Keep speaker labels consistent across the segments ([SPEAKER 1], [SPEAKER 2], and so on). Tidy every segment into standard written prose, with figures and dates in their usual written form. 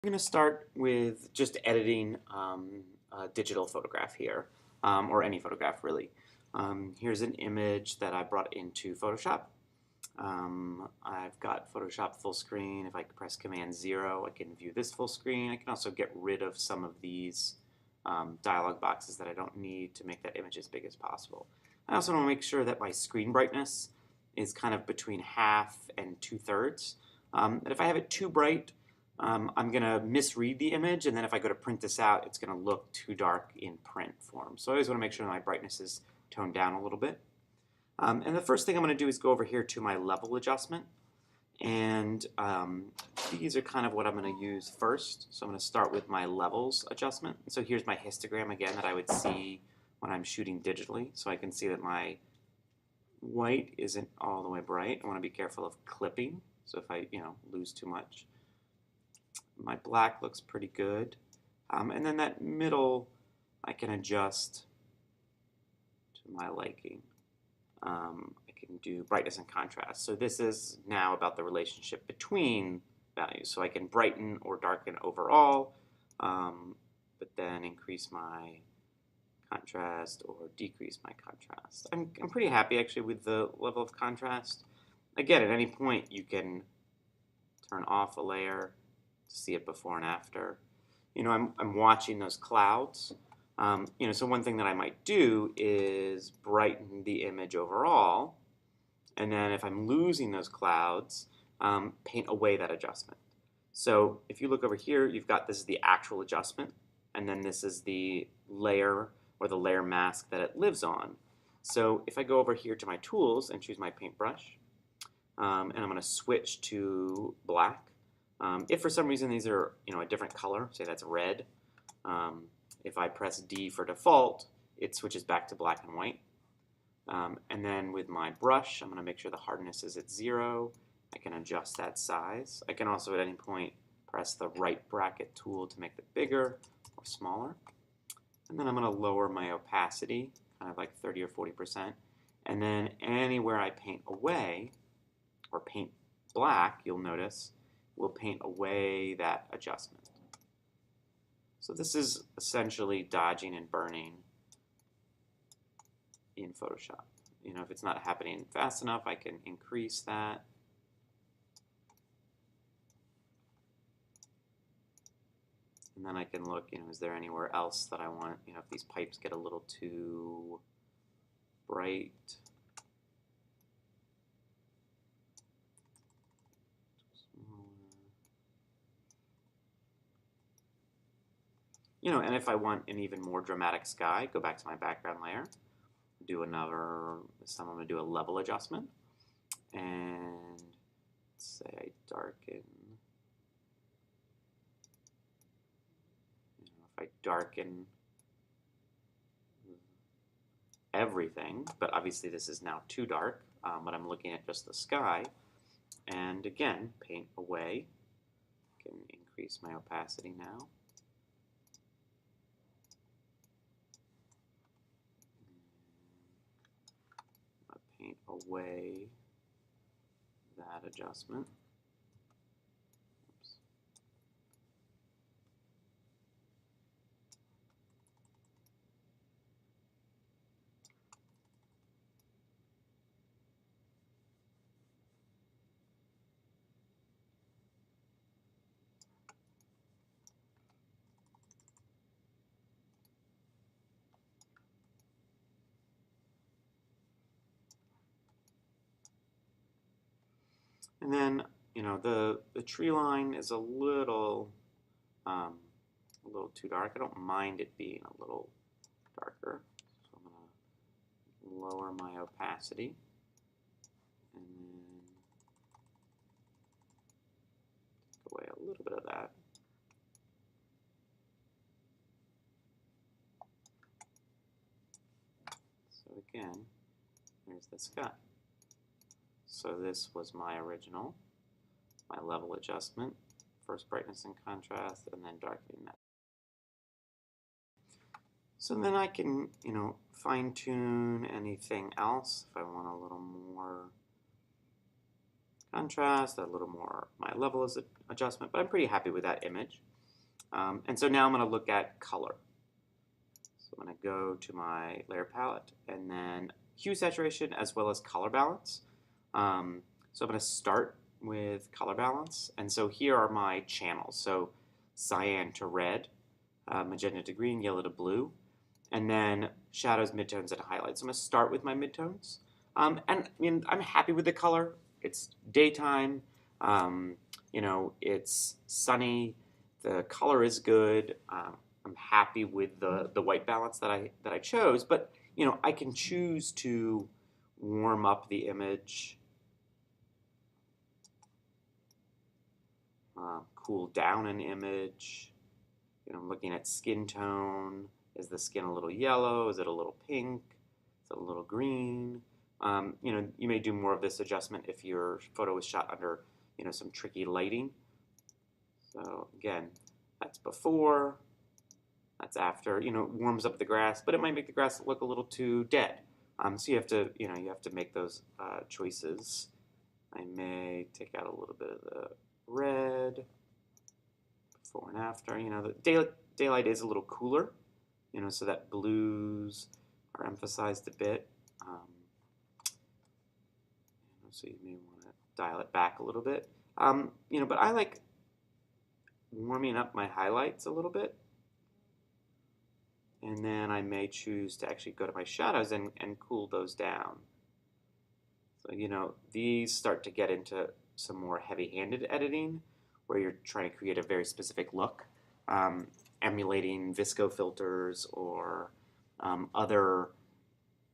[SPEAKER 1] I'm going to start with just editing a digital photograph here, or any photograph really. Here's an image that I brought into Photoshop. I've got Photoshop full screen. If I press Command 0, I can view this full screen. I can also get rid of some of these dialog boxes that I don't need to make that image as big as possible. I also want to make sure that my screen brightness is kind of between half and 2/3. And if I have it too bright, I'm going to misread the image, and then if I go to print this out, it's going to look too dark in print form. So I always want to make sure that my brightness is toned down a little bit. And the first thing I'm going to do is go over here to my level adjustment. And these are kind of what I'm going to use first. So I'm going to start with my levels adjustment. So here's my histogram again that I would see when I'm shooting digitally. So I can see that my white isn't all the way bright. I want to be careful of clipping. So if I lose too much. My black looks pretty good. And then that middle I can adjust to my liking. I can do brightness and contrast. So this is now about the relationship between values. So I can brighten or darken overall, but then increase my contrast or decrease my contrast. I'm pretty happy actually with the level of contrast. Again, at any point you can turn off a layer to see it before and after. I'm watching those clouds. So one thing that I might do is brighten the image overall, and then if I'm losing those clouds, paint away that adjustment. So if you look over here, you've got this is the actual adjustment, and then this is the layer or the layer mask that it lives on. So if I go over here to my tools and choose my paintbrush, and I'm going to switch to black. If for some reason these are a different color, say that's red, if I press D for default, it switches back to black and white. And then with my brush, I'm going to make sure the hardness is at 0. I can adjust that size. I can also at any point press the right bracket tool to make it bigger or smaller. And then I'm going to lower my opacity, kind of like 30 or 40%. And then anywhere I paint away, or paint black, you'll notice, will paint away that adjustment. So this is essentially dodging and burning in Photoshop. If it's not happening fast enough, I can increase that. And then I can look, is there anywhere else that I want, if these pipes get a little too bright. And if I want an even more dramatic sky, go back to my background layer, do another, this time I'm going to do a level adjustment, and let's say I darken, if I darken everything, but obviously this is now too dark, but I'm looking at just the sky, and again, paint away, I can increase my opacity now. Paint away that adjustment. Oops. And then, the tree line is a little too dark. I don't mind it being a little darker. So I'm going to lower my opacity. And then take away a little bit of that. So again, there's the sky. So this was my original, my level adjustment, first brightness and contrast, and then darkening that. So then I can, fine tune anything else if I want a little more contrast, a little more my level adjustment, but I'm pretty happy with that image. And so now I'm going to look at color. So I'm going to go to my layer palette and then hue saturation as well as color balance. So I'm going to start with color balance. And so here are my channels. So cyan to red, magenta to green, yellow to blue, and then shadows, midtones, and highlights. So I'm going to start with my midtones. And I mean, I'm happy with the color. It's daytime. It's sunny. The color is good. I'm happy with the white balance that I chose. But I can choose to warm up the image, cool down an image. I'm looking at skin tone. Is the skin a little yellow? Is it a little pink? Is it a little green? You may do more of this adjustment if your photo is shot under, some tricky lighting. So again, that's before, that's after. It warms up the grass, but it might make the grass look a little too dead. So you have to make those choices. I may take out a little bit of the red. Before and after. The daylight is a little cooler, so that blues are emphasized a bit. So you may want to dial it back a little bit. But I like warming up my highlights a little bit. And then I may choose to actually go to my shadows and cool those down. So, these start to get into some more heavy-handed editing, where you're trying to create a very specific look, emulating VSCO filters or other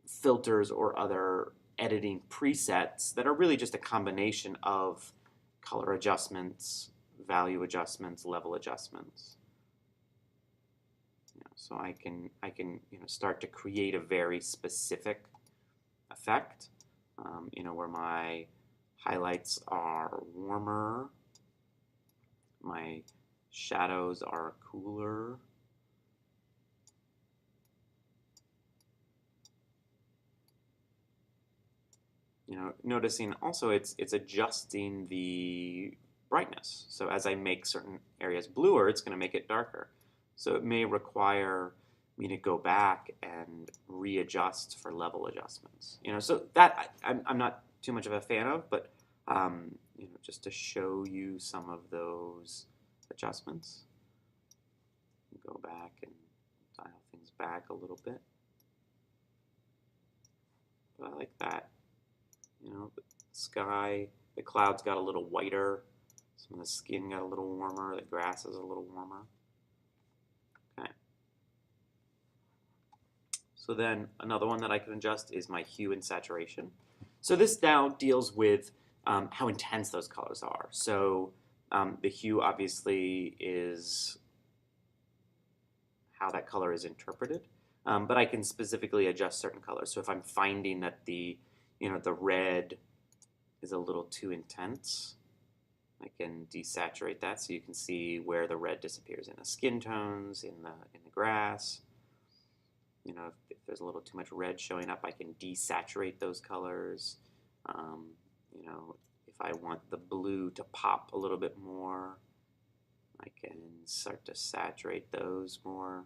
[SPEAKER 1] filters or other editing presets that are really just a combination of color adjustments, value adjustments, level adjustments. So I can start to create a very specific effect, where my highlights are warmer, my shadows are cooler. Noticing also it's adjusting the brightness. So as I make certain areas bluer, it's going to make it darker. So it may require me to go back and readjust for level adjustments. So that I'm not too much of a fan of, but just to show you some of those adjustments. Go back and dial things back a little bit. But I like that. The sky, the clouds got a little whiter. Some of the skin got a little warmer. The grass is a little warmer. Okay. So then another one that I can adjust is my hue and saturation. So this now deals with how intense those colors are. So the hue obviously is how that color is interpreted, but I can specifically adjust certain colors. So if I'm finding that the red is a little too intense, I can desaturate that so you can see where the red disappears in the skin tones, in the grass. If there's a little too much red showing up, I can desaturate those colors. If I want the blue to pop a little bit more, I can start to saturate those more.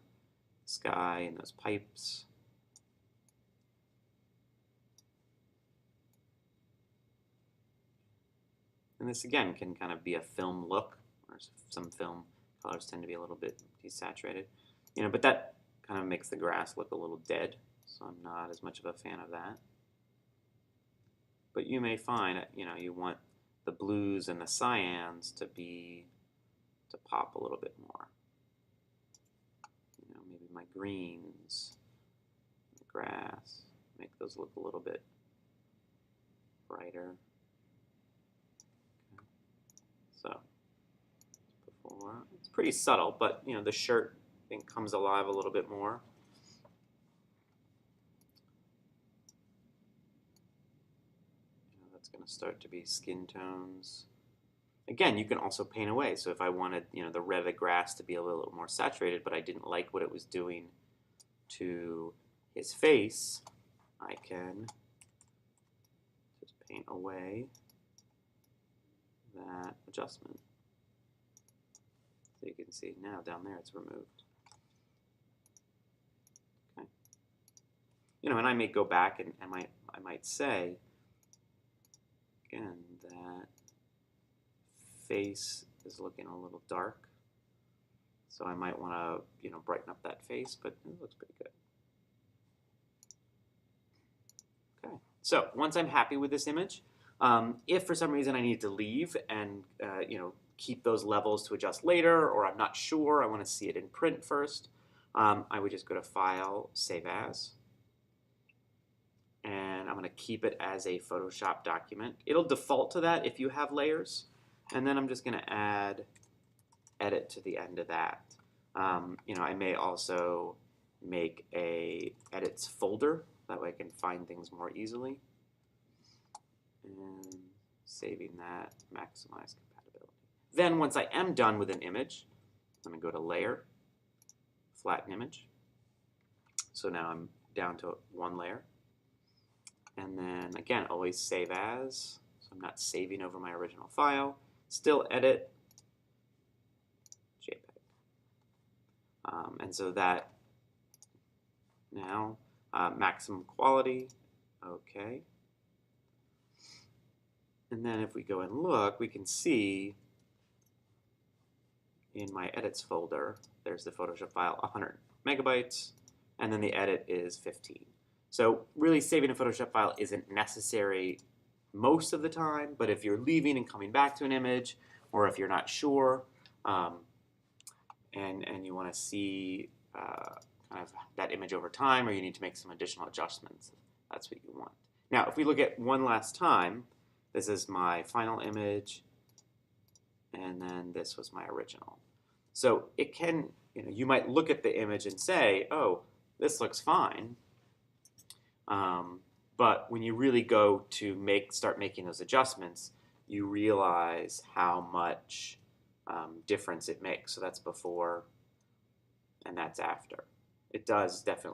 [SPEAKER 1] Sky and those pipes. And this again can kind of be a film look, or some film colors tend to be a little bit desaturated. But that kind of makes the grass look a little dead, so I'm not as much of a fan of that. But you may find that, you want the blues and the cyans to pop a little bit more. Maybe my greens, the grass, make those look a little bit brighter. Okay. So before, it's pretty subtle, but the shirt I think comes alive a little bit more. That's going to start to be skin tones. Again, you can also paint away. So if I wanted, the red of the grass to be a little more saturated, but I didn't like what it was doing to his face, I can just paint away that adjustment. So you can see now down there it's removed. Okay. You know, and I may go back and I might say, again, that face is looking a little dark. So I might want to, you know, brighten up that face, but it looks pretty good. Okay. So once I'm happy with this image, if for some reason I need to leave and, you know, keep those levels to adjust later, or I'm not sure, I want to see it in print first, I would just go to File, Save As. And I'm going to keep it as a Photoshop document. It'll default to that if you have layers. And then I'm just going to add edit to the end of that. You know, I may also make a edits folder. That way I can find things more easily. And saving that, maximize compatibility. Then once I am done with an image, I'm going to go to Layer, Flatten Image. So now I'm down to one layer. And then again, always save as. So I'm not saving over my original file. Still edit, JPEG. And so that now, maximum quality, okay. And then if we go and look, we can see in my edits folder, there's the Photoshop file, 100 megabytes, and then the edit is 15. So really saving a Photoshop file isn't necessary most of the time, but if you're leaving and coming back to an image, or if you're not sure, and you want to see kind of that image over time, or you need to make some additional adjustments, that's what you want. Now, if we look at one last time, this is my final image, and then this was my original. So it can, you know, you might look at the image and say, oh, this looks fine. But when you really go to start making those adjustments, you realize how much difference it makes. So that's before and that's after. It does definitely